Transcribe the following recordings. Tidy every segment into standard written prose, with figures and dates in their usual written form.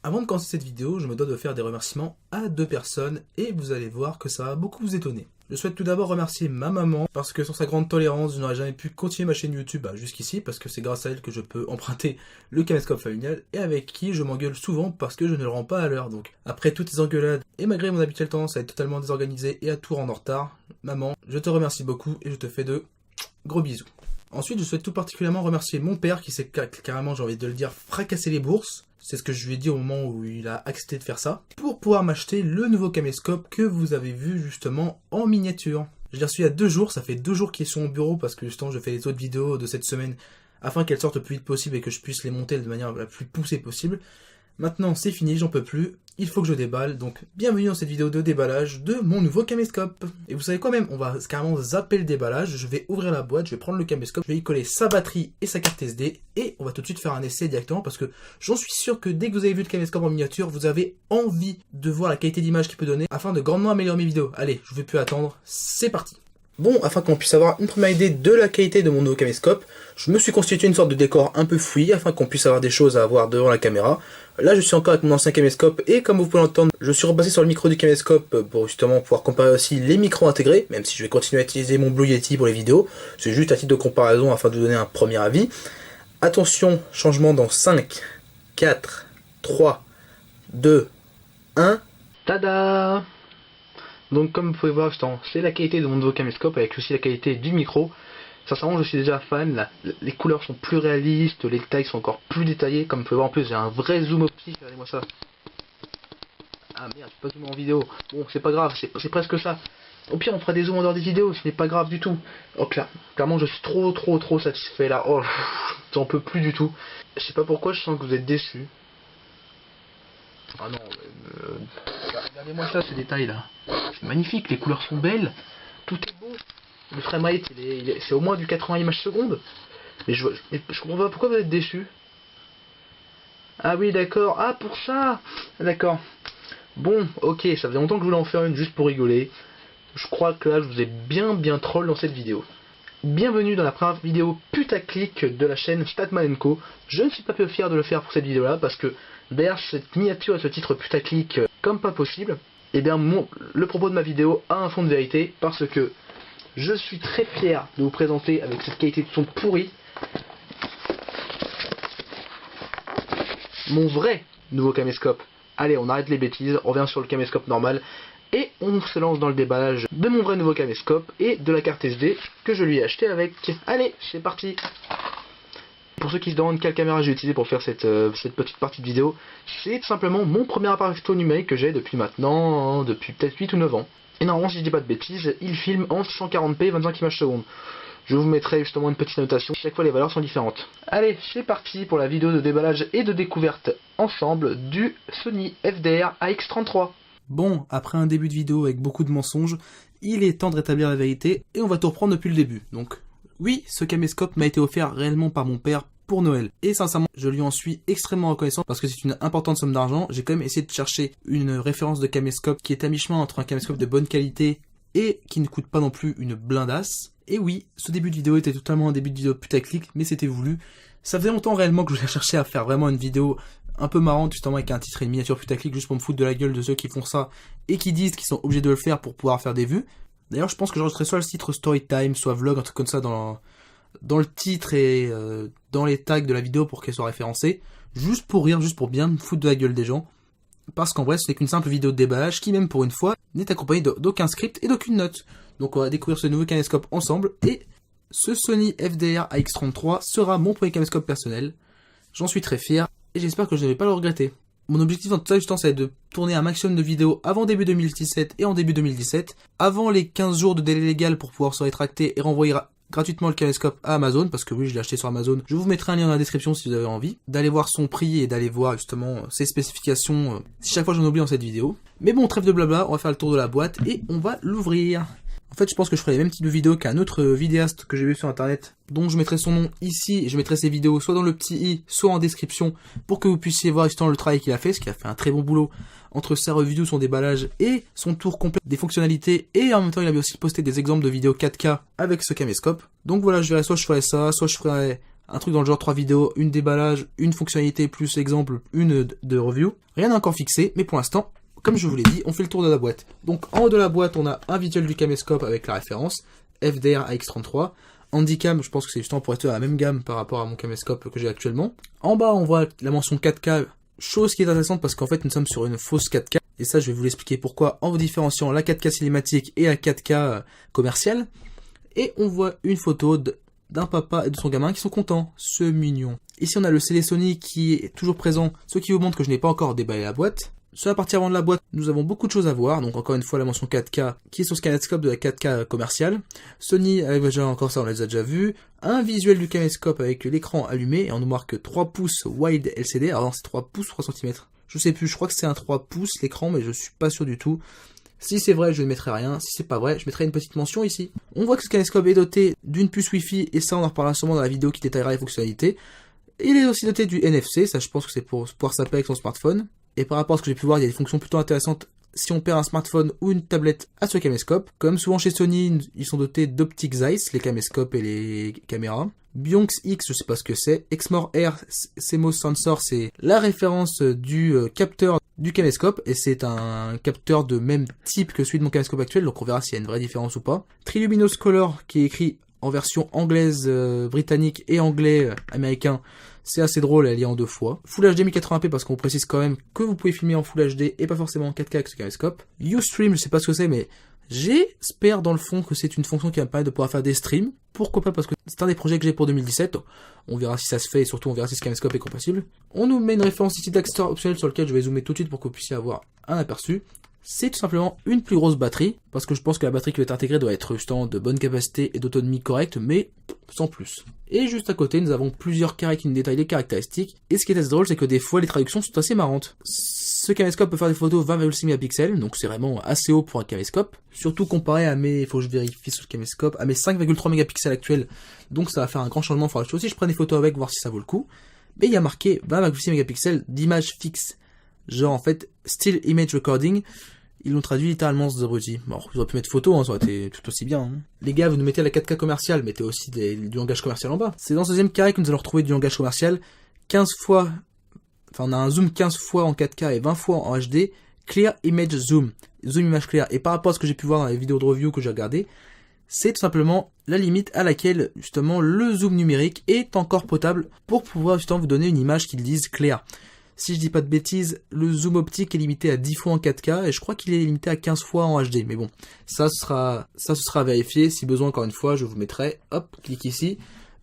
Avant de commencer cette vidéo, je me dois de faire des remerciements à 2 personnes et vous allez voir que ça va beaucoup vous étonner. Je souhaite tout d'abord remercier ma maman parce que sans sa grande tolérance, je n'aurais jamais pu continuer ma chaîne YouTube jusqu'ici parce que c'est grâce à elle que je peux emprunter le caméscope familial et avec qui je m'engueule souvent parce que je ne le rends pas à l'heure. Donc après toutes ces engueulades et malgré mon habituelle tendance à être totalement désorganisé et à tout rendre en retard, maman, je te remercie beaucoup et je te fais de gros bisous. Ensuite, je souhaite tout particulièrement remercier mon père qui s'est carrément, j'ai envie de le dire, fracassé les bourses. C'est ce que je lui ai dit au moment où il a accepté de faire ça. Pour pouvoir m'acheter le nouveau caméscope que vous avez vu justement en miniature. Je l'ai reçu il y a 2 jours, ça fait 2 jours qu'ils sont au bureau parce que justement je fais les autres vidéos de cette semaine afin qu'elles sortent le plus vite possible et que je puisse les monter de manière la plus poussée possible. Maintenant c'est fini, j'en peux plus, il faut que je déballe, donc bienvenue dans cette vidéo de déballage de mon nouveau caméscope. Et vous savez quoi même, on va carrément zapper le déballage, je vais ouvrir la boîte, je vais prendre le caméscope, je vais y coller sa batterie et sa carte SD, et on va tout de suite faire un essai directement parce que j'en suis sûr que dès que vous avez vu le caméscope en miniature, vous avez envie de voir la qualité d'image qu'il peut donner afin de grandement améliorer mes vidéos. Allez, je ne vais plus attendre, c'est parti. Bon, afin qu'on puisse avoir une première idée de la qualité de mon nouveau caméscope, je me suis constitué une sorte de décor un peu fouillis afin qu'on puisse avoir des choses à voir devant la caméra. Là, je suis encore avec mon ancien caméscope et comme vous pouvez l'entendre, je suis repassé sur le micro du caméscope pour justement pouvoir comparer aussi les micros intégrés, même si je vais continuer à utiliser mon Blue Yeti pour les vidéos. C'est juste à titre de comparaison afin de vous donner un premier avis. Attention, changement dans 5, 4, 3, 2, 1. Tada! Donc comme vous pouvez voir, c'est la qualité de mon nouveau caméscope avec aussi la qualité du micro. Sincèrement, je suis déjà fan, les couleurs sont plus réalistes, les détails sont encore plus détaillés. Comme vous pouvez voir, en plus j'ai un vrai zoom optique, regardez-moi ça. Ah merde, je peux pas zoomer en vidéo. Bon, c'est pas grave, c'est presque ça. Au pire, on fera des zooms en dehors des vidéos, ce n'est pas grave du tout. Oh clairement, je suis trop satisfait là. Oh, j'en peux plus du tout. Je sais pas pourquoi, je sens que vous êtes déçus. Ah non, regardez-moi ça, ces détails là. C'est magnifique, les couleurs sont belles, tout est beau. Le framerate, c'est au moins du 80 images secondes. Mais je comprends pas pourquoi vous êtes déçus. Ah oui, d'accord. Ah, pour ça. D'accord. Bon, ok, ça faisait longtemps que je voulais en faire une juste pour rigoler. Je crois que là, je vous ai bien troll dans cette vidéo. Bienvenue dans la première vidéo putaclic de la chaîne Statman & Co. Je ne suis pas peu fier de le faire pour cette vidéo là parce que derrière cette miniature et ce titre putaclic comme pas possible, et bien le propos de ma vidéo a un fond de vérité parce que je suis très fier de vous présenter avec cette qualité de son pourrie mon vrai nouveau caméscope. Allez, on arrête les bêtises, on revient sur le caméscope normal et on se lance dans le déballage de mon vrai nouveau caméscope et de la carte SD que je lui ai acheté avec. Allez, c'est parti. Pour ceux qui se demandent quelle caméra j'ai utilisé pour faire cette petite partie de vidéo, c'est tout simplement mon premier appareil photo numérique que j'ai depuis maintenant, depuis peut-être 8 ou 9 ans. Et normalement, si je dis pas de bêtises, il filme en 140p 25 images secondes. Je vous mettrai justement une petite notation, chaque fois les valeurs sont différentes. Allez, c'est parti pour la vidéo de déballage et de découverte ensemble du Sony FDR AX33. Bon, après un début de vidéo avec beaucoup de mensonges, il est temps de rétablir la vérité et on va tout reprendre depuis le début. Donc, oui, ce caméscope m'a été offert réellement par mon père pour Noël. Et sincèrement, je lui en suis extrêmement reconnaissant parce que c'est une importante somme d'argent. J'ai quand même essayé de chercher une référence de caméscope qui est à mi-chemin entre un caméscope de bonne qualité et qui ne coûte pas non plus une blindasse. Et oui, ce début de vidéo était totalement un début de vidéo putaclic, mais c'était voulu. Ça faisait longtemps réellement que je voulais chercher à faire vraiment une vidéo un peu marrante, justement avec un titre et une miniature putaclic, juste pour me foutre de la gueule de ceux qui font ça et qui disent qu'ils sont obligés de le faire pour pouvoir faire des vues. D'ailleurs, je pense que j'enregistrerai soit le titre Storytime, soit Vlog, un truc comme ça dans le titre et dans les tags de la vidéo pour qu'elle soit référencée. Juste pour rire, juste pour bien me foutre de la gueule des gens. Parce qu'en vrai, ce n'est qu'une simple vidéo de déballage qui, même pour une fois, n'est accompagnée d'aucun script et d'aucune note. Donc on va découvrir ce nouveau caméscope ensemble et ce Sony FDR AX33 sera mon premier caméscope personnel. J'en suis très fier et j'espère que je ne vais pas le regretter. Mon objectif dans tout ça, justement, c'est de tourner un maximum de vidéos avant début 2017 et en début 2017, avant les 15 jours de délai légal pour pouvoir se rétracter et renvoyer gratuitement le caméscope à Amazon, parce que oui, je l'ai acheté sur Amazon. Je vous mettrai un lien dans la description si vous avez envie d'aller voir son prix et d'aller voir justement ses spécifications si chaque fois j'en oublie dans cette vidéo. Mais bon, trêve de blabla, on va faire le tour de la boîte et on va l'ouvrir. En fait, je pense que je ferai les mêmes types de vidéos qu'un autre vidéaste que j'ai vu sur internet, dont je mettrai son nom ici et je mettrai ses vidéos soit dans le petit i, soit en description pour que vous puissiez voir justement le travail qu'il a fait, parce qu'il a fait un très bon boulot entre sa review, son déballage et son tour complet des fonctionnalités, et en même temps il avait aussi posté des exemples de vidéos 4K avec ce caméscope. Donc voilà, je verrai soit je ferai ça, soit je ferai un truc dans le genre 3 vidéos, une déballage, une fonctionnalité plus exemple, une de review. Rien n'est encore fixé, mais pour l'instant, comme je vous l'ai dit, on fait le tour de la boîte. Donc en haut de la boîte, on a un visuel du caméscope avec la référence, FDR AX33. Handycam, je pense que c'est justement pour être à la même gamme par rapport à mon caméscope que j'ai actuellement. En bas, on voit la mention 4K, chose qui est intéressante parce qu'en fait, nous sommes sur une fausse 4K. Et ça, je vais vous l'expliquer pourquoi en vous différenciant la 4K cinématique et la 4K commerciale. Et on voit une photo d'un papa et de son gamin qui sont contents. C'est mignon. Ici, on a le CD Sony qui est toujours présent, ce qui vous montre que je n'ai pas encore déballé la boîte. Sur la partie avant de la boîte, nous avons beaucoup de choses à voir. Donc encore une fois, la mention 4K qui est sur ce caméscope de la 4K commerciale. Sony avec déjà encore ça, on les a déjà vus. Un visuel du caméscope avec l'écran allumé et on nous marque 3 pouces wide LCD. Alors non, c'est 3 pouces 3 cm. Je sais plus, je crois que c'est un 3 pouces l'écran, mais je suis pas sûr du tout. Si c'est vrai, je ne mettrai rien. Si c'est pas vrai, je mettrai une petite mention ici. On voit que ce caméscope est doté d'une puce Wi-Fi et ça, on en reparlera sûrement dans la vidéo qui détaillera les fonctionnalités. Il est aussi doté du NFC, ça je pense que c'est pour pouvoir s'appeler avec son smartphone. Et par rapport à ce que j'ai pu voir, il y a des fonctions plutôt intéressantes si on perd un smartphone ou une tablette à ce caméscope. Comme souvent chez Sony, ils sont dotés d'Optic Zeiss, les caméscopes et les caméras. Bionx X, je sais pas ce que c'est. Exmor Air CMOS Sensor, c'est la référence du capteur du caméscope. Et c'est un capteur de même type que celui de mon caméscope actuel, donc on verra s'il y a une vraie différence ou pas. Triluminos Color, qui est écrit en version anglaise britannique et anglais américain. C'est assez drôle, elle y est en 2 fois. Full HD 1080p parce qu'on précise quand même que vous pouvez filmer en Full HD et pas forcément en 4K avec ce caméscope. Ustream, je sais pas ce que c'est, mais j'espère dans le fond que c'est une fonction qui va me permettre de pouvoir faire des streams. Pourquoi pas, parce que c'est un des projets que j'ai pour 2017. On verra si ça se fait et surtout on verra si ce caméscope est compatible. On nous met une référence ici d'Accessoire optionnel sur lequel je vais zoomer tout de suite pour que vous puissiez avoir un aperçu. C'est tout simplement une plus grosse batterie, parce que je pense que la batterie qui va être intégrée doit être justement de bonne capacité et d'autonomie correcte, mais sans plus. Et juste à côté, nous avons plusieurs carrés qui nous détaillent les caractéristiques, et ce qui est assez drôle, c'est que des fois, les traductions sont assez marrantes. Ce caméscope peut faire des photos 20,6 mégapixels, donc c'est vraiment assez haut pour un caméscope, surtout comparé à mes, il faut que je vérifie sur le caméscope, à mes 5,3 mégapixels actuels, donc ça va faire un grand changement, il faudra que je aussi je prenne des photos avec, voir si ça vaut le coup. Mais il y a marqué 20,6 mégapixels d'image fixe. Genre en fait, Still Image Recording, ils l'ont traduit littéralement ce abruti. Bon, ils auraient pu mettre photo, hein, ça aurait été tout aussi bien. Hein. Les gars, vous nous mettez la 4K commerciale, mettez aussi du langage commercial en bas. C'est dans ce deuxième carré que nous allons retrouver du langage commercial. 15 fois, enfin on a un zoom 15 fois en 4K et 20 fois en HD. Clear Image Zoom, zoom image clair. Et par rapport à ce que j'ai pu voir dans les vidéos de review que j'ai regardées, c'est tout simplement la limite à laquelle justement le zoom numérique est encore potable pour pouvoir justement vous donner une image qu'ils disent claire. Si je dis pas de bêtises, le zoom optique est limité à 10 fois en 4K et je crois qu'il est limité à 15 fois en HD. Mais bon, ça ce sera à vérifier. Si besoin, encore une fois, je vous mettrai, hop, clique ici,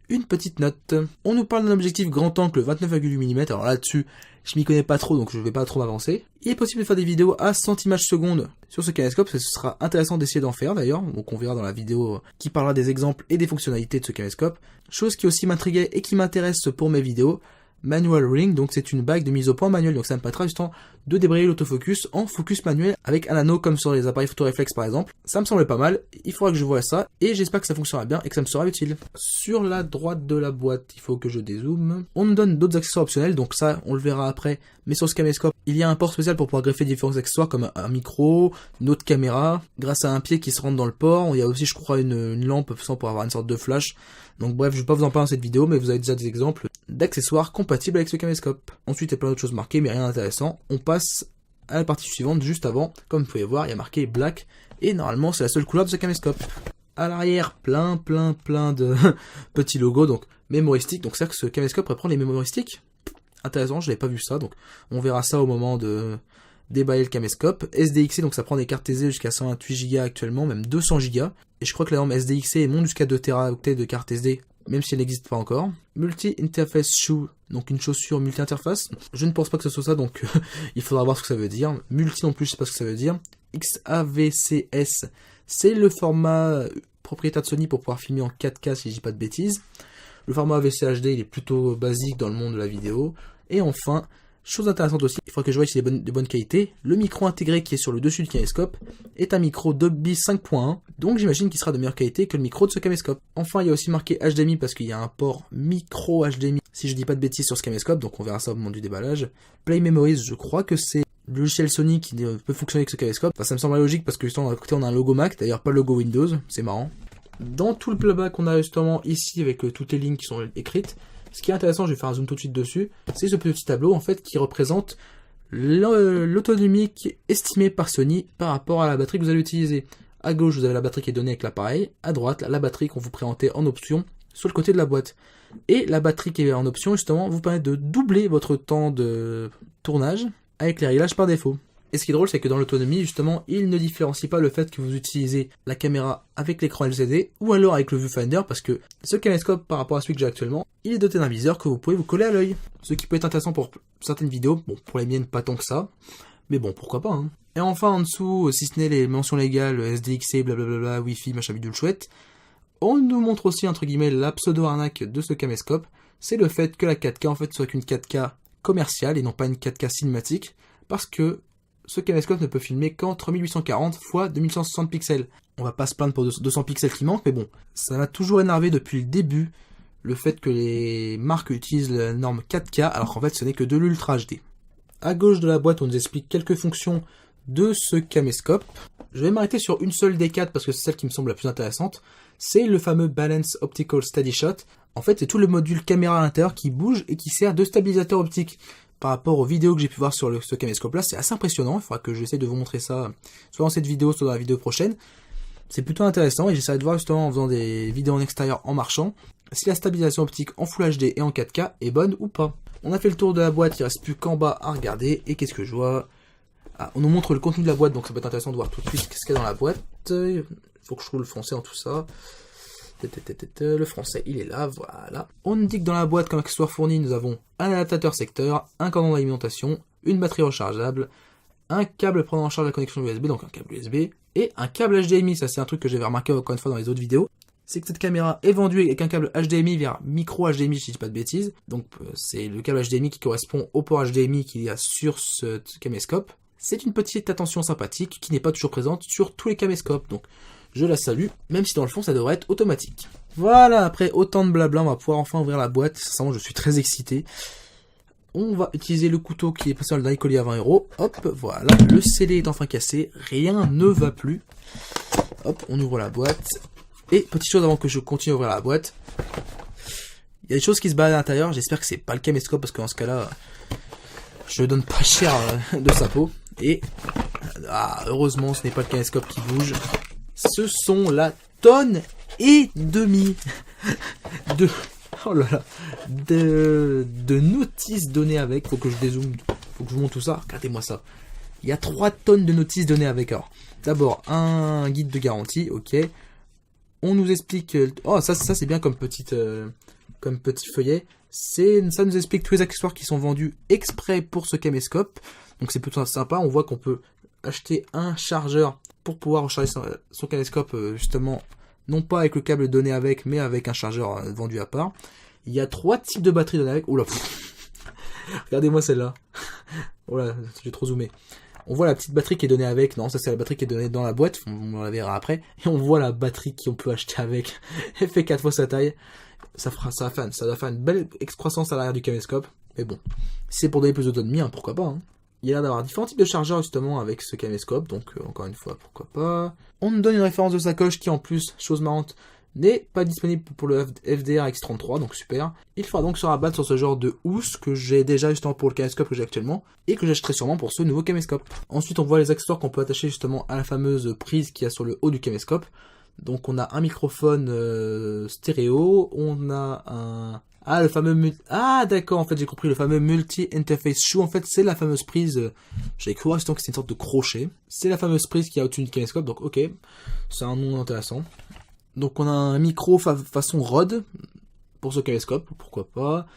une petite note. On nous parle d'un objectif grand angle 29,8 mm. Alors là-dessus, je m'y connais pas trop, donc je vais pas trop m'avancer. Il est possible de faire des vidéos à 100 images secondes sur ce caméscope. Ce sera intéressant d'essayer d'en faire d'ailleurs. Donc on verra dans la vidéo qui parlera des exemples et des fonctionnalités de ce caméscope. Chose qui aussi m'intriguait et qui m'intéresse pour mes vidéos. Manual Ring, donc c'est une bague de mise au point manuelle, donc ça me permettra justement de débrayer l'autofocus en focus manuel avec un anneau comme sur les appareils photoréflex par exemple. Ça me semblait pas mal, il faudra que je voie ça et j'espère que ça fonctionnera bien et que ça me sera utile. Sur la droite de la boîte, il faut que je dézoome. On nous donne d'autres accessoires optionnels, donc ça on le verra après, mais sur ce caméscope, il y a un port spécial pour pouvoir greffer différents accessoires comme un micro, une autre caméra, grâce à un pied qui se rentre dans le port. Il y a aussi je crois une lampe pour avoir une sorte de flash. Donc bref, je vais pas vous en parler dans cette vidéo, mais vous avez déjà des exemples d'accessoires compatibles avec ce caméscope. Ensuite, il y a plein d'autres choses marquées, mais rien d'intéressant. On passe à la partie suivante, juste avant. Comme vous pouvez voir, il y a marqué Black, et normalement, c'est la seule couleur de ce caméscope. À l'arrière, plein de petits logos, donc mémoristiques. Donc c'est vrai que ce caméscope reprend les mémoristiques. Intéressant, je n'avais pas vu ça, donc on verra ça au moment de déballer le caméscope. SDXC, donc ça prend des cartes TZ jusqu'à 128 Go actuellement, même 200 Go. Et je crois que la norme SDXC monte jusqu'à 2 Teraoctets de cartes SD, même si elle n'existe pas encore. Multi-interface shoe, donc une chaussure multi-interface. Je ne pense pas que ce soit ça, donc il faudra voir ce que ça veut dire. Multi non plus, je sais pas ce que ça veut dire. XAVCS, c'est le format propriétaire de Sony pour pouvoir filmer en 4K si je dis pas de bêtises. Le format AVC HD, il est plutôt basique dans le monde de la vidéo. Et enfin, chose intéressante aussi, il faudra que je voie s'il est de bonne qualité. Le micro intégré qui est sur le dessus du caméscope est un micro Dolby 5.1, donc j'imagine qu'il sera de meilleure qualité que le micro de ce caméscope. Enfin, il y a aussi marqué HDMI parce qu'il y a un port micro HDMI, si je dis pas de bêtises, sur ce caméscope, donc on verra ça au moment du déballage. Play Memories, je crois que c'est le logiciel Sony qui peut fonctionner avec ce caméscope. Enfin, ça me semble logique parce que justement, à côté on a un logo Mac, d'ailleurs pas le logo Windows, c'est marrant. Dans tout le playback qu'on a justement ici avec toutes les lignes qui sont écrites, ce qui est intéressant, je vais faire un zoom tout de suite dessus, c'est ce petit tableau en fait qui représente l'autonomie estimée par Sony par rapport à la batterie que vous allez utiliser. À gauche, vous avez la batterie qui est donnée avec l'appareil, à droite, la batterie qu'on vous présentait en option sur le côté de la boîte. Et la batterie qui est en option, justement, vous permet de doubler votre temps de tournage avec les réglages par défaut. Et ce qui est drôle, c'est que dans l'autonomie, justement, il ne différencie pas le fait que vous utilisez la caméra avec l'écran LCD ou alors avec le viewfinder, parce que ce caméscope, par rapport à celui que j'ai actuellement, il est doté d'un viseur que vous pouvez vous coller à l'œil. Ce qui peut être intéressant pour certaines vidéos, bon, pour les miennes, pas tant que ça, mais bon, pourquoi pas, hein. Et enfin, en dessous, si ce n'est les mentions légales, SDXC, blablabla, Wi-Fi, machin bidule chouette, on nous montre aussi, entre guillemets, la pseudo-arnaque de ce caméscope, c'est le fait que la 4K, en fait, soit qu'une 4K commerciale et non pas une 4K cinématique, parce que ce caméscope ne peut filmer qu'entre 1840 x 2160 pixels. On va pas se plaindre pour 200 pixels qui manquent, mais bon, ça m'a toujours énervé depuis le début, le fait que les marques utilisent la norme 4K, alors qu'en fait ce n'est que de l'Ultra HD. À gauche de la boîte, on nous explique quelques fonctions de ce caméscope. Je vais m'arrêter sur une seule des 4 parce que c'est celle qui me semble la plus intéressante. C'est le fameux Balance Optical Steady Shot. En fait, c'est tout le module caméra à l'intérieur qui bouge et qui sert de stabilisateur optique. Par rapport aux vidéos que j'ai pu voir sur ce caméscope là, c'est assez impressionnant. Il faudra que j'essaie de vous montrer ça soit dans cette vidéo, soit dans la vidéo prochaine. C'est plutôt intéressant et j'essaierai de voir justement en faisant des vidéos en extérieur en marchant si la stabilisation optique en Full HD et en 4K est bonne ou pas. On a fait le tour de la boîte, il ne reste plus qu'en bas à regarder. Et qu'est-ce que je vois? Ah, on nous montre le contenu de la boîte, donc ça peut être intéressant de voir tout de suite ce qu'il y a dans la boîte. Il faut que je trouve le français en tout ça. Le français, il est là, voilà. On nous dit que dans la boîte, comme accessoire fourni, nous avons un adaptateur secteur, un cordon d'alimentation, une batterie rechargeable, un câble prenant en charge la connexion USB, donc un câble USB, et un câble HDMI. Ça, c'est un truc que j'avais remarqué encore une fois dans les autres vidéos. C'est que cette caméra est vendue avec un câble HDMI vers micro HDMI, si je dis pas de bêtises. Donc, c'est le câble HDMI qui correspond au port HDMI qu'il y a sur ce caméscope. C'est une petite attention sympathique qui n'est pas toujours présente sur tous les caméscopes. Donc, je la salue, même si dans le fond ça devrait être automatique. Voilà, après autant de blabla, on va pouvoir enfin ouvrir la boîte. Sincèrement, je suis très excité. On va utiliser le couteau qui est passé dans le dernier colis à 20 €. Hop, voilà, le scellé est enfin cassé, rien ne va plus. Hop, on ouvre la boîte. Et petite chose avant que je continue à ouvrir la boîte. Il y a des choses qui se baladent à l'intérieur, j'espère que c'est pas le caméscope parce que dans ce cas-là, je donne pas cher de sa peau. Et heureusement, ce n'est pas le caméscope qui bouge. Ce sont la tonne et demie de, oh là là, de notices données avec. Faut que je dézoome, faut que je monte tout ça. Regardez-moi ça. Il y a 3 tonnes de notices données avec. Alors, d'abord, un guide de garantie, ok. On nous explique, oh ça c'est bien comme petit feuillet. Ça nous explique tous les accessoires qui sont vendus exprès pour ce caméscope. Donc c'est plutôt sympa. On voit qu'on peut acheter un chargeur pour pouvoir recharger son caméscope, justement, non pas avec le câble donné avec, mais avec un chargeur vendu à part. Il y a 3 types de batteries données avec. Oula, regardez-moi celle-là. Voilà, j'ai trop zoomé. On voit la petite batterie qui est donnée avec. Non, ça c'est la batterie qui est donnée dans la boîte. On la verra après. Et on voit la batterie qu'on peut acheter avec. Elle fait 4 fois sa taille. Ça doit faire une belle excroissance à l'arrière du caméscope. Mais bon, si c'est pour donner plus d'autonomie, hein, pourquoi pas, hein. Il y a l'air d'avoir différents types de chargeurs justement avec ce caméscope. Donc encore une fois, pourquoi pas. On nous donne une référence de sacoche qui en plus, chose marrante, n'est pas disponible pour le FDR X33, donc super. Il faudra donc se rabattre sur ce genre de housse que j'ai déjà justement pour le caméscope que j'ai actuellement et que j'achèterai sûrement pour ce nouveau caméscope. Ensuite, on voit les accessoires qu'on peut attacher justement à la fameuse prise qu'il y a sur le haut du caméscope. Donc on a un microphone stéréo, on a le fameux d'accord, en fait j'ai compris, le fameux multi-interface shoe. En fait c'est la fameuse prise, j'avais cru voir que c'est une sorte de crochet. C'est la fameuse prise qui a au-dessus du caméscope, donc ok, c'est un nom intéressant. Donc on a un micro façon Rode pour ce caméscope, pourquoi pas.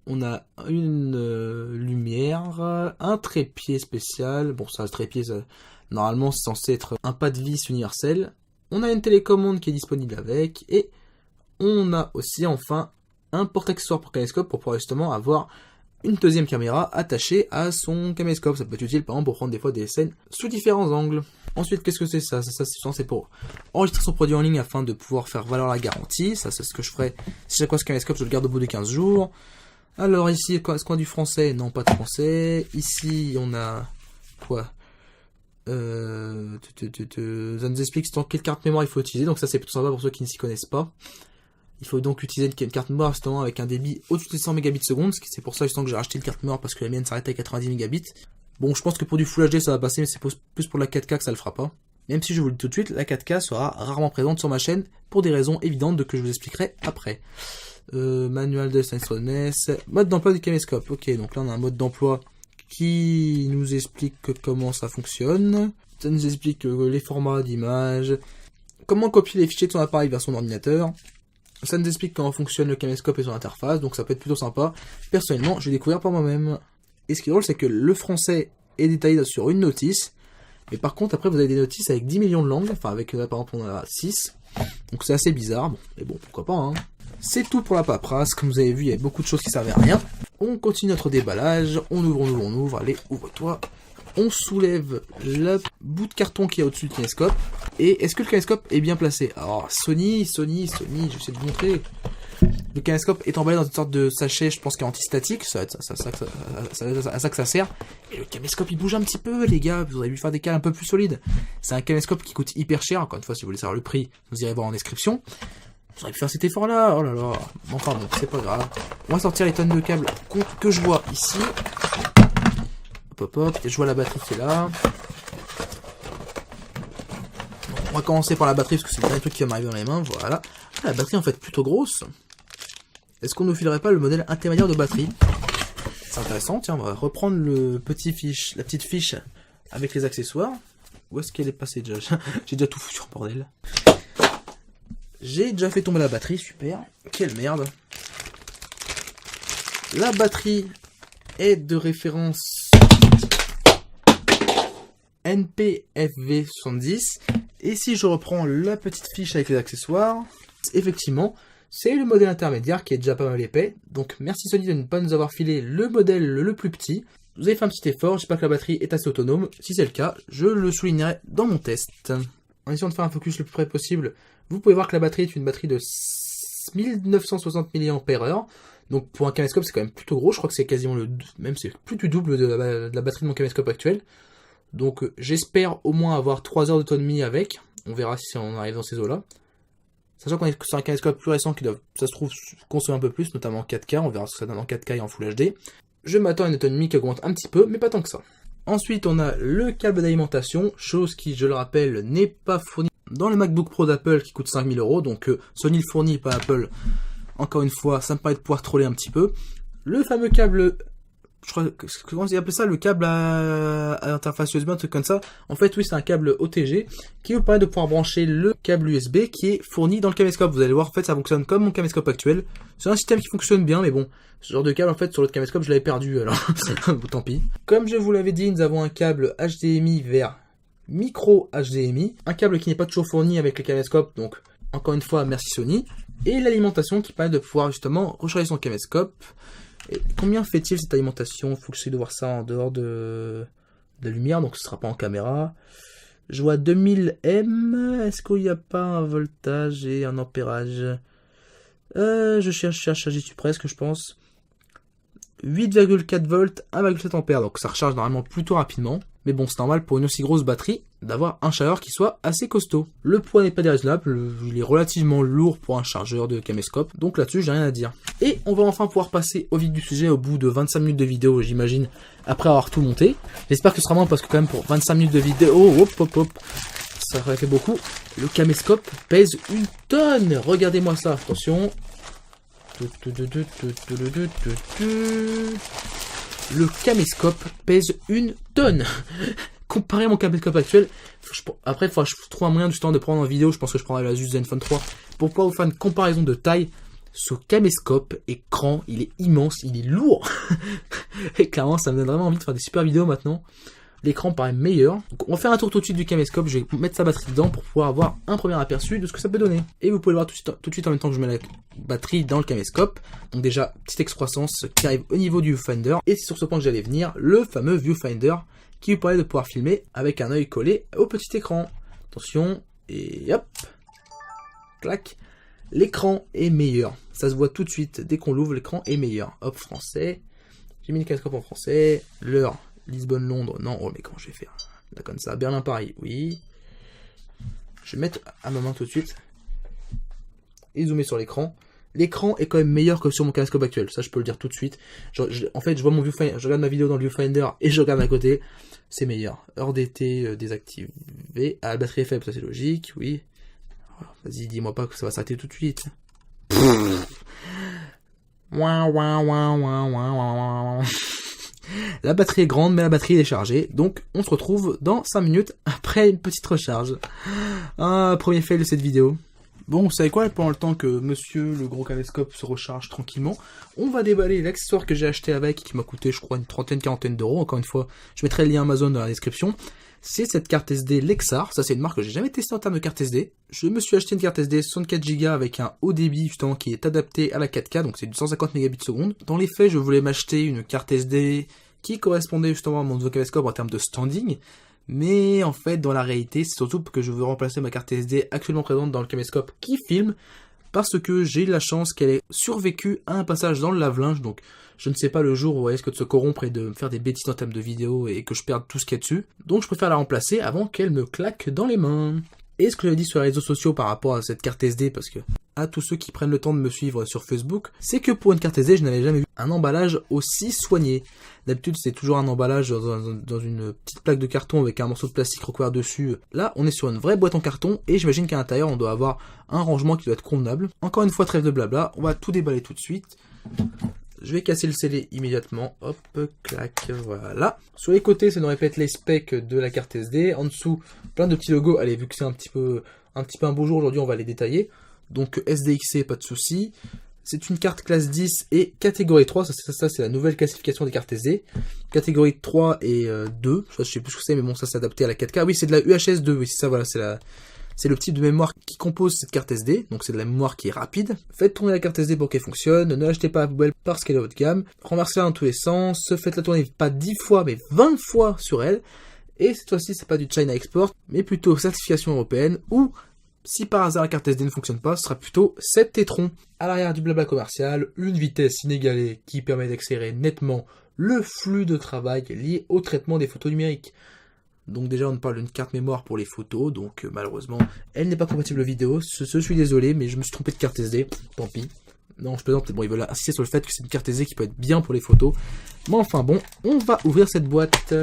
On a une lumière, un trépied spécial. Bon, ça, le trépied, normalement c'est censé être un pas de vis universel. On a une télécommande qui est disponible avec. Et on a aussi enfin un porte-accessoire pour caméscope pour pouvoir justement avoir une deuxième caméra attachée à son caméscope. Ça peut être utile par exemple pour prendre des fois des scènes sous différents angles. Ensuite, qu'est-ce que c'est ça? C'est pour enregistrer son produit en ligne afin de pouvoir faire valoir la garantie. Ça, c'est ce que je ferai si j'ai quoi ce caméscope, je le garde au bout de 15 jours. Alors ici, est-ce qu'on a du français? Non, pas de français. Ici, on a quoi? Ça nous explique quelle carte mémoire il faut utiliser, donc ça c'est plutôt sympa pour ceux qui ne s'y connaissent pas. Il faut donc utiliser une carte mémoire justement avec un débit au-dessus de 100 mégabits seconde, c'est pour ça justement que j'ai racheté une carte mémoire parce que la mienne s'arrête à 90 mégabits. Bon, je pense que pour du Full HD ça va passer, mais c'est plus pour la 4K que ça le fera pas. Même si je vous le dis tout de suite, la 4K sera rarement présente sur ma chaîne pour des raisons évidentes que je vous expliquerai après. Manuel de synchronesse, mode d'emploi du caméscope. Ok, donc là on a un mode d'emploi qui nous explique comment ça fonctionne. Ça nous explique les formats d'image, comment copier les fichiers de son appareil vers son ordinateur. Ça nous explique comment fonctionne le caméscope et son interface, donc ça peut être plutôt sympa. Personnellement, je l'ai découvert par moi-même. Et ce qui est drôle, c'est que le français est détaillé sur une notice. Mais par contre, après, vous avez des notices avec 10 millions de langues. Enfin, avec, par exemple, on a 6. Donc c'est assez bizarre. Bon, mais bon, pourquoi pas, hein. C'est tout pour la paperasse. Comme vous avez vu, il y a beaucoup de choses qui servaient à rien. On continue notre déballage. On ouvre. Allez, ouvre-toi. On soulève le bout de carton qui est au-dessus du caméscope. Et est-ce que le caméscope est bien placé? Alors, Sony, je vais essayer de vous montrer. Le caméscope est emballé dans une sorte de sachet, je pense, qui est antistatique. Ça va être à ça que ça sert. Et le caméscope, il bouge un petit peu, les gars. Vous aurez dû faire des cales un peu plus solides. C'est un caméscope qui coûte hyper cher. Encore une fois, si vous voulez savoir le prix, vous irez voir en description. Vous auriez pu faire cet effort-là. Oh là là. Enfin bon, c'est pas grave. On va sortir les tonnes de câbles que je vois ici. Hop. Et je vois la batterie qui est là. Donc, on va commencer par la batterie, parce que c'est le dernier truc qui va m'arriver dans les mains. Voilà. Ah, la batterie, en fait, plutôt grosse. Est-ce qu'on ne filerait pas le modèle intermédiaire de batterie? C'est intéressant, tiens, on va reprendre la petite fiche avec les accessoires. Où est-ce qu'elle est passée déjà? J'ai déjà tout foutu en bordel. J'ai déjà fait tomber la batterie, super. Quelle merde. La batterie est de référence NPFV70. Et si je reprends la petite fiche avec les accessoires, effectivement, c'est le modèle intermédiaire qui est déjà pas mal épais. Donc merci Sony de ne pas nous avoir filé le modèle le plus petit. Vous avez fait un petit effort, j'espère que la batterie est assez autonome. Si c'est le cas, je le soulignerai dans mon test. En essayant de faire un focus le plus près possible, vous pouvez voir que la batterie est une batterie de 1960 mAh. Donc pour un caméscope, c'est quand même plutôt gros. Je crois que c'est quasiment c'est plus du double de la batterie de mon caméscope actuel. Donc j'espère au moins avoir 3 heures d'autonomie avec. On verra si on arrive dans ces eaux-là. Sachant qu'on est sur un caméscope plus récent qui doit, ça se trouve, consommer un peu plus, notamment en 4K. On verra ce que ça donne en 4K et en Full HD. Je m'attends à une autonomie qui augmente un petit peu, mais pas tant que ça. Ensuite, on a le câble d'alimentation, chose qui, je le rappelle, n'est pas fournie dans le MacBook Pro d'Apple qui coûte 5000 €. Donc Sony le fournit, pas Apple. Encore une fois, ça me permet de pouvoir troller un petit peu. Le fameux câble... Je crois comment ils appellent ça, le câble à interface USB, un truc comme ça. En fait, oui, c'est un câble OTG qui vous permet de pouvoir brancher le câble USB qui est fourni dans le caméscope. Vous allez voir, en fait, ça fonctionne comme mon caméscope actuel. C'est un système qui fonctionne bien, mais bon, ce genre de câble, en fait, sur l'autre caméscope, je l'avais perdu, alors tant pis. Comme je vous l'avais dit, nous avons un câble HDMI vers micro HDMI, un câble qui n'est pas toujours fourni avec le caméscope, donc encore une fois, merci Sony. Et l'alimentation qui permet de pouvoir justement recharger son caméscope. Et combien fait-il cette alimentation? Il faut que j'essaie de voir ça en dehors de la lumière, donc ce sera pas en caméra. Je vois 2000 M. Est-ce qu'il n'y a pas un voltage et un ampérage? Je cherche, j'y suis presque, je pense. 8,4 volts, 1,7 ampères, donc ça recharge normalement plutôt rapidement. Mais bon, c'est normal pour une aussi grosse batterie d'avoir un chargeur qui soit assez costaud. Le poids n'est pas déraisonnable, il est relativement lourd pour un chargeur de caméscope, donc là-dessus j'ai rien à dire. Et on va enfin pouvoir passer au vif du sujet au bout de 25 minutes de vidéo, j'imagine, après avoir tout monté. J'espère que ce sera moins parce que quand même pour 25 minutes de vidéo, ça aurait fait beaucoup. Le caméscope pèse 1 tonne, regardez-moi ça, attention. Le caméscope pèse 1 tonne. Comparé à mon caméscope actuel, après il faudra que je trouve un moyen justement de prendre en vidéo, je pense que je prendrai la Asus Zenfone 3 pour pouvoir vous faire une comparaison de taille. Ce caméscope écran, il est immense, il est lourd. Et clairement ça me donne vraiment envie de faire des super vidéos maintenant. L'écran paraît meilleur. Donc on va faire un tour tout de suite du caméscope, je vais mettre sa batterie dedans pour pouvoir avoir un premier aperçu de ce que ça peut donner. Et vous pouvez le voir tout de suite en même temps que je mets la batterie dans le caméscope. Donc déjà, petite excroissance qui arrive au niveau du viewfinder. Et c'est sur ce point que j'allais venir, le fameux viewfinder qui vous permet de pouvoir filmer avec un œil collé au petit écran. Attention, et hop, clac. L'écran est meilleur, ça se voit tout de suite, dès qu'on l'ouvre, l'écran est meilleur. Hop, français, j'ai mis le caméscope en français, l'heure, Lisbonne-Londres, non, oh mais comment je vais faire? Là, comme ça, Berlin-Paris, oui. Je vais mettre à ma main tout de suite. Et zoomer sur l'écran. L'écran est quand même meilleur que sur mon caméscope actuel, ça je peux le dire tout de suite. En fait, je vois mon viewfinder, je regarde ma vidéo dans le viewfinder et je regarde à côté, c'est meilleur. Heure d'été désactivé. Ah, la batterie est faible, ça c'est logique, oui. Vas-y, dis-moi pas que ça va s'arrêter tout de suite. La batterie est grande, mais la batterie est chargée, donc on se retrouve dans 5 minutes après une petite recharge. Ah, premier fail de cette vidéo. Bon, vous savez quoi, pendant le temps que monsieur le gros caméscope se recharge tranquillement, on va déballer l'accessoire que j'ai acheté avec, qui m'a coûté je crois une quarantaine d'euros, encore une fois, je mettrai le lien Amazon dans la description. C'est cette carte SD Lexar, ça c'est une marque que j'ai jamais testée en termes de carte SD. Je me suis acheté une carte SD 64 Go avec un haut débit justement qui est adapté à la 4K, donc c'est du 150 Mbps. Dans les faits, je voulais m'acheter une carte SD qui correspondait justement à mon nouveau caméscope en termes de standing. Mais en fait, dans la réalité, c'est surtout que je veux remplacer ma carte SD actuellement présente dans le caméscope qui filme, parce que j'ai eu la chance qu'elle ait survécu à un passage dans le lave-linge, donc je ne sais pas le jour où elle risque de se corrompre et de me faire des bêtises en termes de vidéo et que je perde tout ce qu'il y a dessus. Donc je préfère la remplacer avant qu'elle me claque dans les mains. Et ce que j'avais dit sur les réseaux sociaux par rapport à cette carte SD, parce que à tous ceux qui prennent le temps de me suivre sur Facebook, c'est que pour une carte SD, je n'avais jamais vu un emballage aussi soigné. D'habitude, c'est toujours un emballage dans une petite plaque de carton avec un morceau de plastique recouvert dessus. Là, on est sur une vraie boîte en carton et j'imagine qu'à l'intérieur, on doit avoir un rangement qui doit être convenable. Encore une fois, trêve de blabla, on va tout déballer tout de suite. Je vais casser le scellé immédiatement. Hop, clac, voilà. Sur les côtés, ça nous répète les specs de la carte SD. En dessous, plein de petits logos. Allez, vu que c'est un petit peu un beau jour aujourd'hui, on va les détailler. Donc SDXC, pas de souci. C'est une carte classe 10 et catégorie 3. Ça c'est la nouvelle classification des cartes SD. Catégorie 3 et 2. Je sais plus ce que c'est, mais bon, ça c'est adapté à la 4K. Oui, c'est de la UHS 2. Oui, c'est ça, voilà, c'est le type de mémoire qui compose cette carte SD, donc c'est de la mémoire qui est rapide. Faites tourner la carte SD pour qu'elle fonctionne, ne l'achetez pas à la poubelle parce qu'elle est haut de gamme, renversez-la dans tous les sens, faites-la tourner pas 10 fois mais 20 fois sur elle, et cette fois-ci c'est pas du China Export, mais plutôt certification européenne, ou si par hasard la carte SD ne fonctionne pas, ce sera plutôt 7 tétrons. À l'arrière du blabla commercial, une vitesse inégalée qui permet d'accélérer nettement le flux de travail lié au traitement des photos numériques. Donc déjà on parle d'une carte mémoire pour les photos, donc malheureusement elle n'est pas compatible vidéo, je suis désolé mais je me suis trompé de carte SD, tant pis. Non je plaisante, bon ils veulent insister sur le fait que c'est une carte SD qui peut être bien pour les photos. Mais enfin bon, on va ouvrir cette boîte.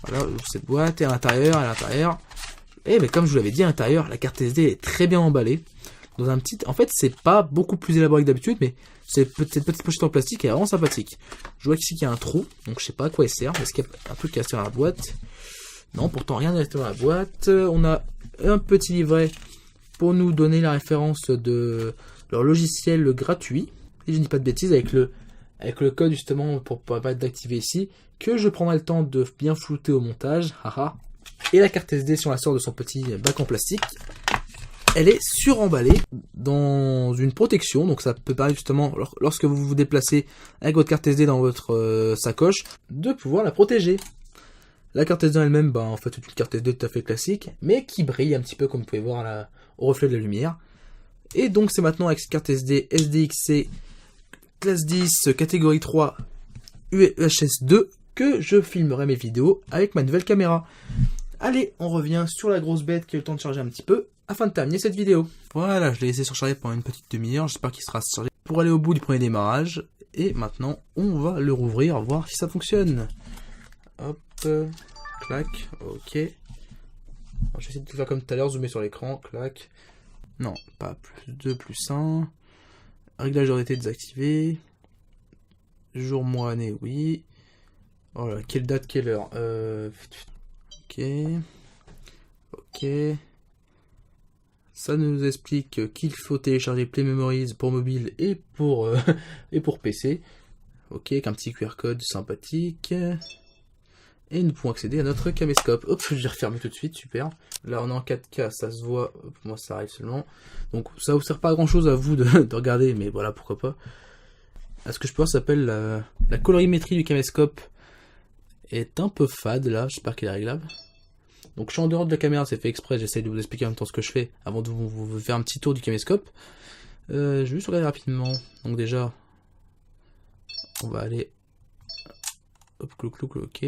Voilà, ouvre cette boîte et à l'intérieur. Et mais comme je vous l'avais dit à l'intérieur, la carte SD est très bien emballée. Dans un petit... En fait c'est pas beaucoup plus élaboré que d'habitude mais cette petite pochette en plastique est vraiment sympathique. Je vois qu'ici qu'il y a un trou, donc je sais pas à quoi il sert, est-ce qu'il y a un truc qui est resté dans la boîte? Non, pourtant rien n'est resté dans la boîte. On a un petit livret pour nous donner la référence de leur logiciel gratuit. Et je ne dis pas de bêtises avec le code justement pour permettre d'activer ici, que je prendrai le temps de bien flouter au montage. Haha. Et la carte SD, si on la sort de son petit bac en plastique, elle est suremballée dans une protection. Donc ça peut permettre justement, lorsque vous vous déplacez avec votre carte SD dans votre sacoche, de pouvoir la protéger. La carte SD elle-même, bah, en fait, c'est une carte SD tout à fait classique, mais qui brille un petit peu, comme vous pouvez voir au reflet de la lumière. Et donc, c'est maintenant avec cette carte SD SDXC classe 10, catégorie 3, UHS 2, que je filmerai mes vidéos avec ma nouvelle caméra. Allez, on revient sur la grosse bête qui a eu le temps de charger un petit peu, afin de terminer cette vidéo. Voilà, je l'ai laissé surcharger pendant une petite demi-heure, j'espère qu'il sera chargé pour aller au bout du premier démarrage. Et maintenant, on va le rouvrir, voir si ça fonctionne. Hop, clac, ok. Alors, je vais essayer de tout faire comme tout à l'heure, zoomer sur l'écran, clac. Non, pas plus 2, plus 1. Réglage d'heure d'été désactivé. Jour, mois, année, oui. Oh là, quelle date, quelle heure ok. Ok. Ça nous explique qu'il faut télécharger Play Memories pour mobile et pour PC. Ok, avec un petit QR code sympathique. Et nous pouvons accéder à notre caméscope. Hop, je vais refermer tout de suite, super. Là on est en 4K, ça se voit, pour moi ça arrive seulement. Donc ça vous sert pas à grand chose à vous de regarder, mais voilà, pourquoi pas. À ce que je peux voir, ça s'appelle la colorimétrie du caméscope. Est un peu fade là, j'espère qu'elle est réglable. Donc je suis en dehors de la caméra, c'est fait exprès, j'essaie de vous expliquer en même temps ce que je fais, avant de vous faire un petit tour du caméscope. Je vais juste regarder rapidement. Donc déjà, on va aller... Hop, clou, ok.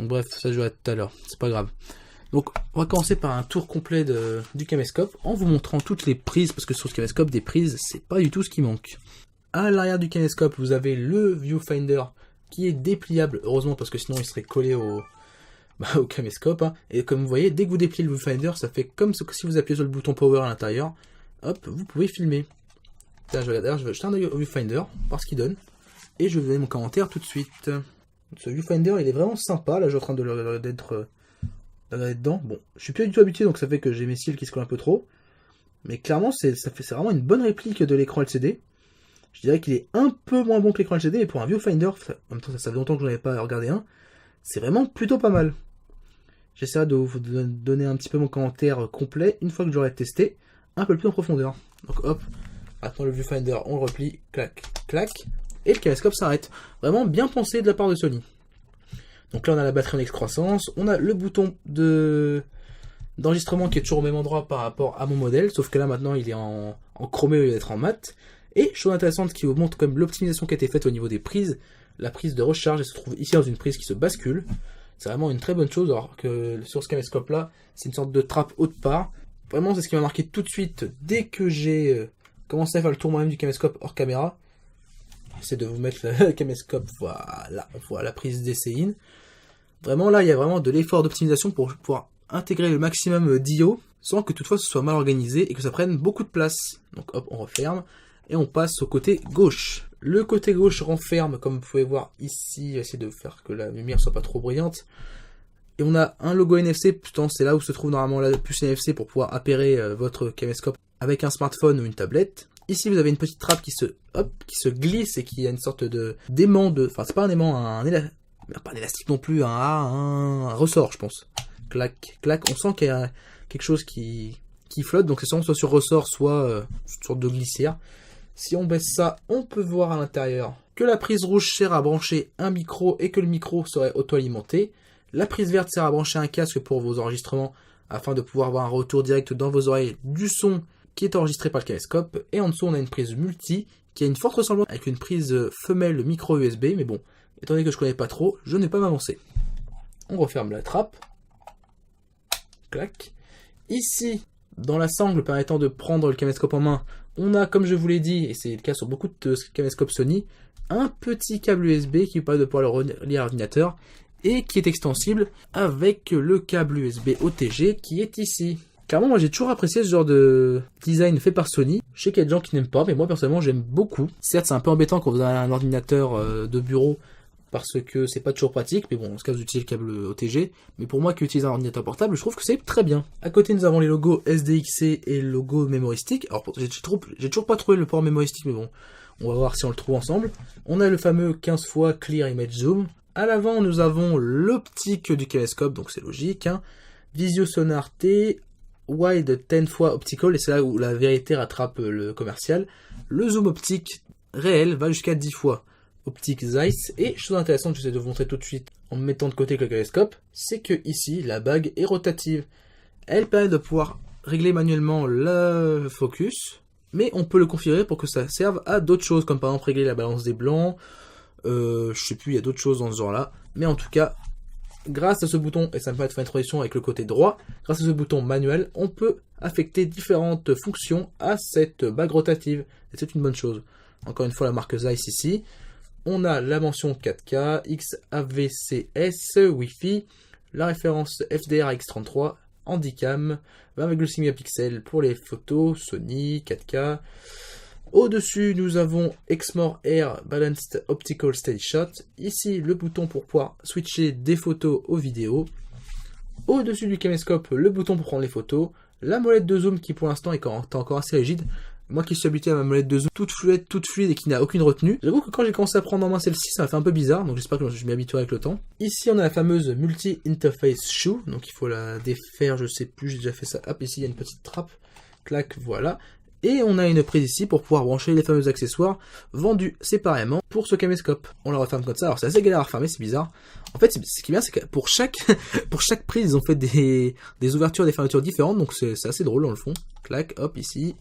Donc bref, ça je verrai tout à l'heure, c'est pas grave. Donc on va commencer par un tour complet du caméscope en vous montrant toutes les prises, parce que sur ce caméscope, des prises, c'est pas du tout ce qui manque. À l'arrière du caméscope, vous avez le viewfinder qui est dépliable, heureusement parce que sinon il serait collé au caméscope. Hein. Et comme vous voyez, dès que vous dépliez le viewfinder, ça fait comme si vous appuyez sur le bouton power à l'intérieur. Hop, vous pouvez filmer. Là, je vais jeter un œil au viewfinder, voir ce qu'il donne. Et je vais donner mon commentaire tout de suite. Ce viewfinder, il est vraiment sympa. Là, je suis en train d'être dedans. Bon, je suis plus du tout habitué, donc ça fait que j'ai mes cils qui se collent un peu trop. Mais clairement, c'est vraiment une bonne réplique de l'écran LCD. Je dirais qu'il est un peu moins bon que l'écran LCD, mais pour un viewfinder, en même temps, ça fait longtemps que je n'en avais pas regardé un. C'est vraiment plutôt pas mal. J'essaierai de vous donner un petit peu mon commentaire complet une fois que j'aurai testé un peu plus en profondeur. Donc hop, maintenant le viewfinder, on le replie, clac, clac, et le caméscope s'arrête. Vraiment bien pensé de la part de Sony. Donc là on a la batterie en excroissance, on a le bouton d'enregistrement qui est toujours au même endroit par rapport à mon modèle, sauf que là maintenant il est en chromé au lieu d'être en mat. Et chose intéressante qui vous montre comme l'optimisation qui a été faite au niveau des prises, la prise de recharge elle se trouve ici dans une prise qui se bascule. C'est vraiment une très bonne chose, alors que sur ce caméscope là, c'est une sorte de trappe haute part. Vraiment c'est ce qui m'a marqué tout de suite dès que j'ai commencé à faire le tour moi-même du caméscope hors caméra. C'est de vous mettre le caméscope, voilà la prise DCI. Vraiment là, il y a vraiment de l'effort d'optimisation pour pouvoir intégrer le maximum d'IO sans que toutefois ce soit mal organisé et que ça prenne beaucoup de place. Donc hop, on referme et on passe au côté gauche. Le côté gauche renferme, comme vous pouvez voir ici, essayer de faire que la lumière soit pas trop brillante. Et on a un logo NFC, pourtant c'est là où se trouve normalement la puce NFC pour pouvoir appairer votre caméscope avec un smartphone ou une tablette. Ici vous avez une petite trappe qui se glisse et qui a une sorte d'aimant enfin c'est pas un aimant, pas un élastique non plus, un ressort je pense. Clac, clac, on sent qu'il y a quelque chose qui flotte, donc c'est soit sur ressort, soit une sorte de glissière. Si on baisse ça, on peut voir à l'intérieur que la prise rouge sert à brancher un micro et que le micro serait auto-alimenté. La prise verte sert à brancher un casque pour vos enregistrements afin de pouvoir avoir un retour direct dans vos oreilles du son qui est enregistré par le caméscope. Et en dessous, on a une prise multi qui a une forte ressemblance avec une prise femelle micro USB. Mais bon, étant donné que je connais pas trop, je ne vais pas m'avancer. On referme la trappe. Clac. Ici, dans la sangle permettant de prendre le caméscope en main, on a, comme je vous l'ai dit, et c'est le cas sur beaucoup de caméscopes Sony, un petit câble USB qui permet de pouvoir le relier à l'ordinateur et qui est extensible avec le câble USB OTG qui est ici. Clairement, moi j'ai toujours apprécié ce genre de design fait par Sony. Je sais qu'il y a des gens qui n'aiment pas, mais moi personnellement j'aime beaucoup. Certes, c'est un peu embêtant quand vous avez un ordinateur de bureau parce que c'est pas toujours pratique, mais bon, dans ce cas vous utilisez le câble OTG. Mais pour moi qui utilise un ordinateur portable, je trouve que c'est très bien. À côté, nous avons les logos SDXC et le logo Memory Stick. Alors j'ai toujours pas trouvé le port Memory Stick, mais bon, on va voir si on le trouve ensemble. On a le fameux 15 fois Clear Image Zoom. À l'avant, nous avons l'optique du caméscope, donc c'est logique. Hein. Visio Sonar T, Wide 10 fois Optical, et c'est là où la vérité rattrape le commercial. Le zoom optique réel va jusqu'à 10 fois optique Zeiss. Et chose intéressante, j'essaie de vous montrer tout de suite en me mettant de côté avec le caméscope, c'est que ici, la bague est rotative. Elle permet de pouvoir régler manuellement le focus, mais on peut le configurer pour que ça serve à d'autres choses, comme par exemple régler la balance des blancs. Je sais plus, il y a d'autres choses dans ce genre là, mais en tout cas grâce à ce bouton, et ça me permet de faire une transition avec le côté droit, grâce à ce bouton manuel on peut affecter différentes fonctions à cette bague rotative, et c'est une bonne chose. Encore une fois la marque Zeiss ici, on a la mention 4K, XAVCS, Wi-Fi, la référence FDR-X33, Handycam, 20,6 mégapixels pour les photos, Sony, 4K. Au-dessus, nous avons Exmor Air Balanced Optical Steady Shot. Ici, le bouton pour pouvoir switcher des photos aux vidéos. Au-dessus du caméscope, le bouton pour prendre les photos. La molette de zoom qui pour l'instant est encore assez rigide. Moi qui suis habitué à ma molette de zoom toute fluide et qui n'a aucune retenue. J'avoue que quand j'ai commencé à prendre en main celle-ci, ça m'a fait un peu bizarre. Donc j'espère que je m'y habituerai avec le temps. Ici, on a la fameuse Multi-Interface Shoe. Donc il faut la défaire, je sais plus, j'ai déjà fait ça. Hop, ici, il y a une petite trappe. Clac, voilà. Et on a une prise ici pour pouvoir brancher les fameux accessoires vendus séparément pour ce caméscope. On la referme comme ça. Alors c'est assez galère à refermer, c'est bizarre. En fait, ce qui est bien, c'est que pour chaque prise, ils ont fait des ouvertures, des fermetures différentes. Donc c'est assez drôle dans le fond. Clac, hop, ici.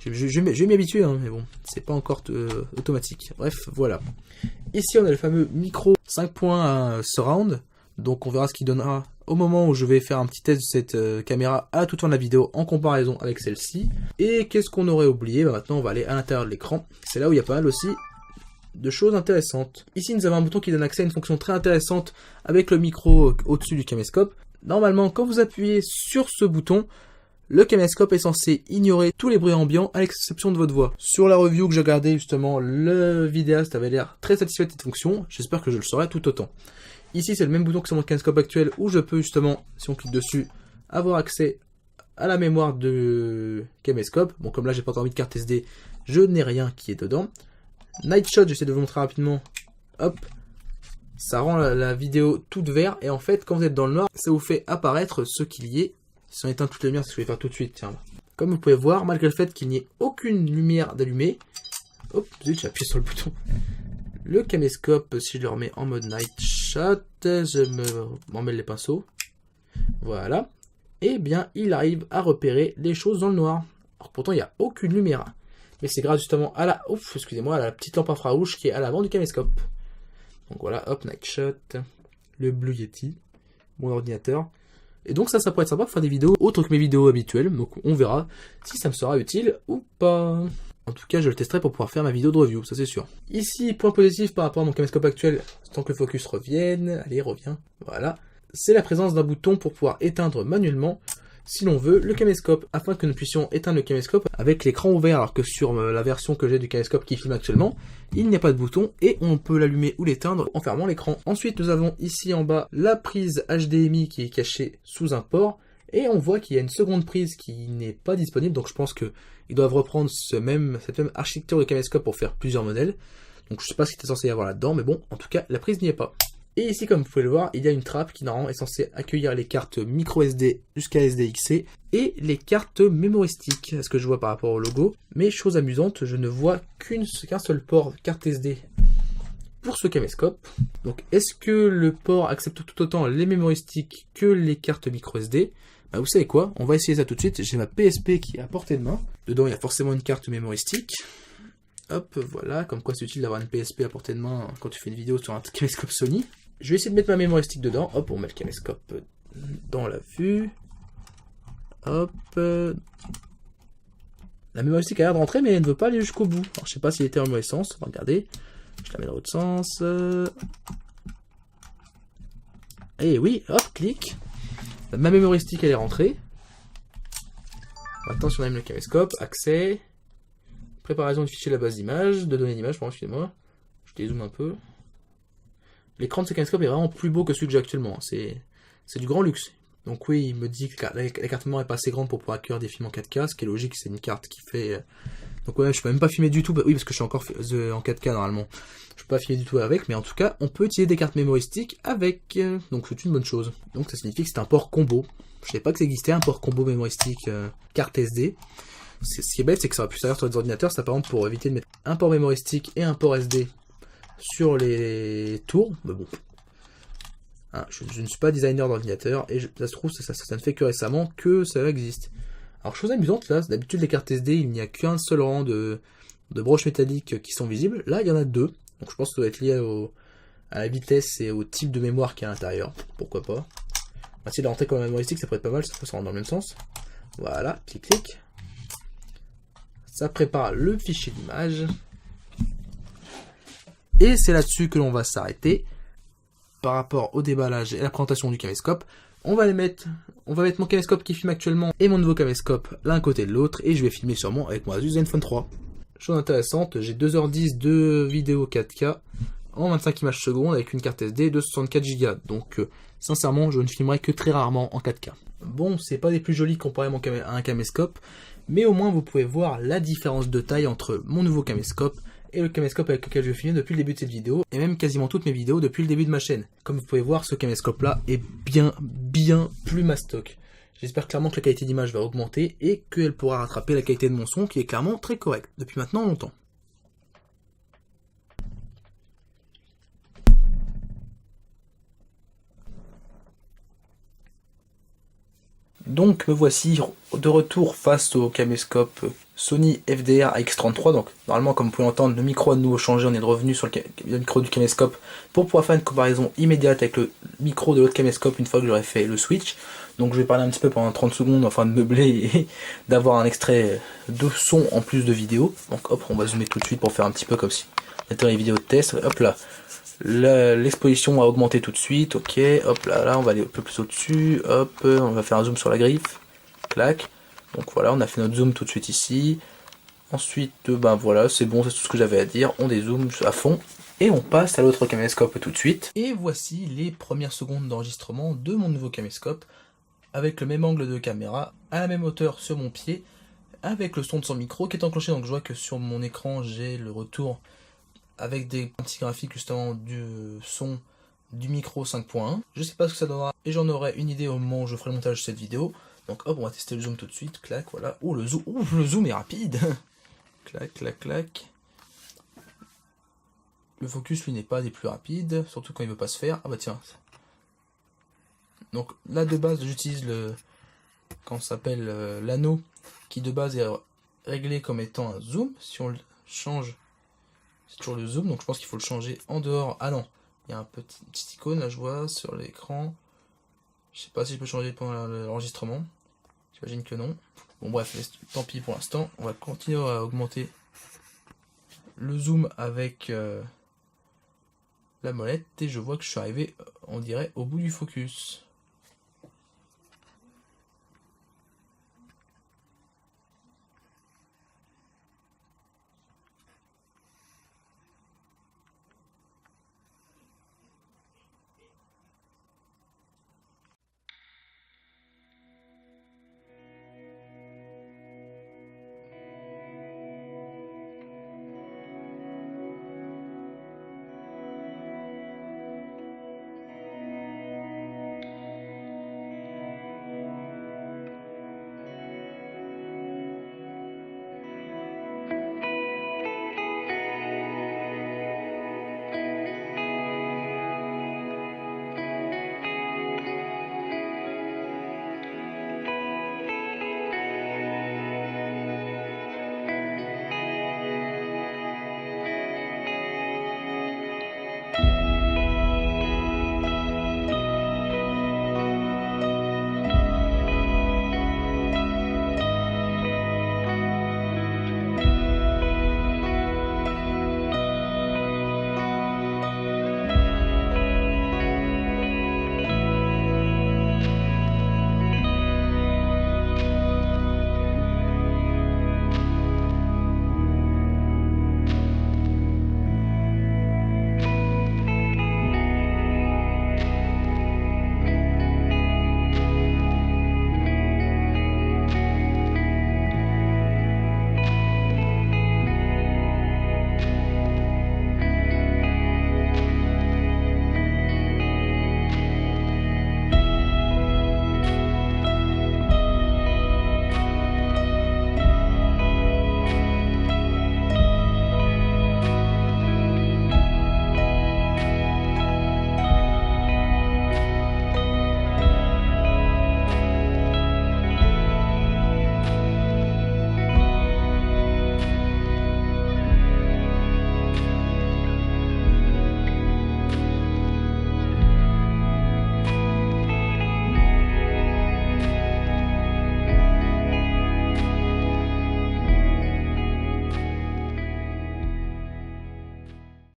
Je vais m'y habituer, hein, mais bon, c'est pas encore automatique. Bref, voilà. Ici, on a le fameux micro 5.1 surround. Donc on verra ce qu'il donnera au moment où je vais faire un petit test de cette caméra à toute fin de la vidéo en comparaison avec celle-ci. Et qu'est-ce qu'on aurait oublié? Maintenant on va aller à l'intérieur de l'écran. C'est là où il y a pas mal aussi de choses intéressantes. Ici nous avons un bouton qui donne accès à une fonction très intéressante avec le micro au-dessus du caméscope. Normalement quand vous appuyez sur ce bouton, le caméscope est censé ignorer tous les bruits ambiants à l'exception de votre voix. Sur la review que j'ai regardée justement, le vidéaste avait l'air très satisfait de cette fonction. J'espère que je le serai tout autant. Ici c'est le même bouton que sur mon caméscope actuel où je peux justement, si on clique dessus, avoir accès à la mémoire de caméscope. Bon comme là j'ai pas encore mis de carte SD, je n'ai rien qui est dedans. Night Shot, j'essaie de vous montrer rapidement. Hop, ça rend la vidéo toute verte et en fait quand vous êtes dans le noir, ça vous fait apparaître ce qu'il y ait. Si on éteint toutes les lumières, c'est ce que je vais faire tout de suite. Tiens. Comme vous pouvez voir, malgré le fait qu'il n'y ait aucune lumière d'allumée, hop, zut, j'ai appuyé sur le bouton. Le caméscope, si je le remets en mode Night Shot, je m'en mêle les pinceaux. Voilà. Et bien, il arrive à repérer les choses dans le noir. Alors pourtant, il n'y a aucune lumière. Mais c'est grâce justement à la, excusez-moi, à la petite lampe infrarouge qui est à l'avant du caméscope. Donc voilà, hop, Night Shot, le Blue Yeti, mon ordinateur. Et donc ça pourrait être sympa pour faire des vidéos autres que mes vidéos habituelles. Donc on verra si ça me sera utile ou pas. En tout cas, je le testerai pour pouvoir faire ma vidéo de review, ça c'est sûr. Ici, point positif par rapport à mon caméscope actuel, tant que le focus revienne, allez, reviens, voilà. C'est la présence d'un bouton pour pouvoir éteindre manuellement, si l'on veut, le caméscope, afin que nous puissions éteindre le caméscope avec l'écran ouvert, alors que sur la version que j'ai du caméscope qui filme actuellement, il n'y a pas de bouton et on peut l'allumer ou l'éteindre en fermant l'écran. Ensuite, nous avons ici en bas la prise HDMI qui est cachée sous un port. Et on voit qu'il y a une seconde prise qui n'est pas disponible, donc je pense qu'ils doivent reprendre cette même architecture de caméscope pour faire plusieurs modèles. Donc je ne sais pas ce qu'il était censé y avoir là-dedans, mais bon, en tout cas, la prise n'y est pas. Et ici, comme vous pouvez le voir, il y a une trappe qui normalement est censée accueillir les cartes micro SD jusqu'à SDXC et les cartes mémoristiques, à ce que je vois par rapport au logo. Mais chose amusante, je ne vois qu'un seul port carte SD pour ce caméscope. Donc est-ce que le port accepte tout autant les mémoristiques que les cartes micro SD? Bah, vous savez quoi, on va essayer ça tout de suite. J'ai ma PSP qui est à portée de main. Dedans, il y a forcément une carte mémoristique. Hop, voilà, comme quoi c'est utile d'avoir une PSP à portée de main quand tu fais une vidéo sur un caméscope Sony. Je vais essayer de mettre ma mémoristique dedans. Hop, on met le caméscope dans la vue. Hop. La mémoristique a l'air de rentrer, mais elle ne veut pas aller jusqu'au bout. Alors, je sais pas s'il était en mauvais sens. On va regarder. Je la mets dans l'autre sens. Et oui, hop, clic. Ma mémoristique, elle est rentrée. Maintenant, si on allume le caméscope, accès, préparation de fichier de la base d'image, de données d'image, pardon, excusez-moi. Je dézoome un peu. L'écran de ce caméscope est vraiment plus beau que celui que j'ai actuellement. C'est du grand luxe. Donc oui, il me dit que la carte mémoire est pas assez grande pour pouvoir accueillir des films en 4K, ce qui est logique, c'est une carte qui fait... Donc ouais, je peux même pas filmer du tout, oui parce que je suis encore en 4K normalement. Je peux pas filmer du tout avec, mais en tout cas, on peut utiliser des cartes mémoristiques avec, donc c'est une bonne chose. Donc ça signifie que c'est un port combo. Je savais pas que ça existait, un port combo mémoristique carte SD. Ce qui est bête, c'est que ça aurait pu servir sur les ordinateurs, ça par exemple pour éviter de mettre un port mémoristique et un port SD sur les tours, mais bon. Hein, je ne suis pas designer d'ordinateur, et ça se trouve, ça ne fait que récemment que ça existe. Alors, chose amusante, là, d'habitude, les cartes SD, il n'y a qu'un seul rang de broches métalliques qui sont visibles. Là, il y en a deux. Donc, je pense que ça doit être lié à la vitesse et au type de mémoire qu'il y a à l'intérieur. Pourquoi pas. On va essayer de rentrer comme mémoristique, ça pourrait être pas mal, ça rentre dans le même sens. Voilà, clic, clic. Ça prépare le fichier d'image. Et c'est là-dessus que l'on va s'arrêter. Par rapport au déballage et à la présentation du caméscope, on va mettre mon caméscope qui filme actuellement et mon nouveau caméscope l'un côté de l'autre, et je vais filmer sûrement avec mon Asus Zenfone 3. Chose intéressante, j'ai 2h10 de vidéo 4K en 25 images secondes avec une carte SD de 64 Go. Donc sincèrement, je ne filmerai que très rarement en 4K. Bon, c'est pas des plus jolis comparé à un caméscope, mais au moins vous pouvez voir la différence de taille entre mon nouveau caméscope et le caméscope avec lequel je filme depuis le début de cette vidéo, et même quasiment toutes mes vidéos depuis le début de ma chaîne. Comme vous pouvez voir, ce caméscope là est bien plus mastoc. J'espère clairement que la qualité d'image va augmenter et qu'elle pourra rattraper la qualité de mon son qui est clairement très correcte depuis maintenant longtemps. Donc me voici de retour face au caméscope Sony FDR AX33. Donc normalement, comme vous pouvez l'entendre, le micro a de nouveau changé, on est revenu sur le micro du caméscope pour pouvoir faire une comparaison immédiate avec le micro de l'autre caméscope une fois que j'aurai fait le switch. Donc je vais parler un petit peu pendant 30 secondes, enfin de meubler et d'avoir un extrait de son en plus de vidéo. Donc hop, on va zoomer tout de suite pour faire un petit peu comme si on était dans les vidéos de test. Hop là, l'exposition a augmenté tout de suite, ok, hop là, on va aller un peu plus au-dessus, hop, on va faire un zoom sur la griffe, clac. Donc voilà, on a fait notre zoom tout de suite ici. Ensuite, ben voilà, c'est bon, c'est tout ce que j'avais à dire. On dézoome à fond et on passe à l'autre caméscope tout de suite. Et voici les premières secondes d'enregistrement de mon nouveau caméscope avec le même angle de caméra, à la même hauteur sur mon pied, avec le son de son micro qui est enclenché. Donc je vois que sur mon écran, j'ai le retour avec des petits graphiques justement du son du micro 5.1. Je sais pas ce que ça donnera et j'en aurai une idée au moment où je ferai le montage de cette vidéo. Donc hop, on va tester le zoom tout de suite, clac, voilà. Oh le zoom est rapide. Clac, clac, clac. Le focus lui n'est pas des plus rapides, surtout quand il veut pas se faire. Ah bah tiens. Donc là de base j'utilise le, comment ça s'appelle, l'anneau qui de base est réglé comme étant un zoom. Si on le change, c'est toujours le zoom, donc je pense qu'il faut le changer en dehors. Ah non, il y a un petit icône là je vois sur l'écran. Je sais pas si je peux changer pendant l'enregistrement. J'imagine que non. Bon bref, tant pis pour l'instant. On va continuer à augmenter le zoom avec la molette et je vois que je suis arrivé, on dirait, au bout du focus.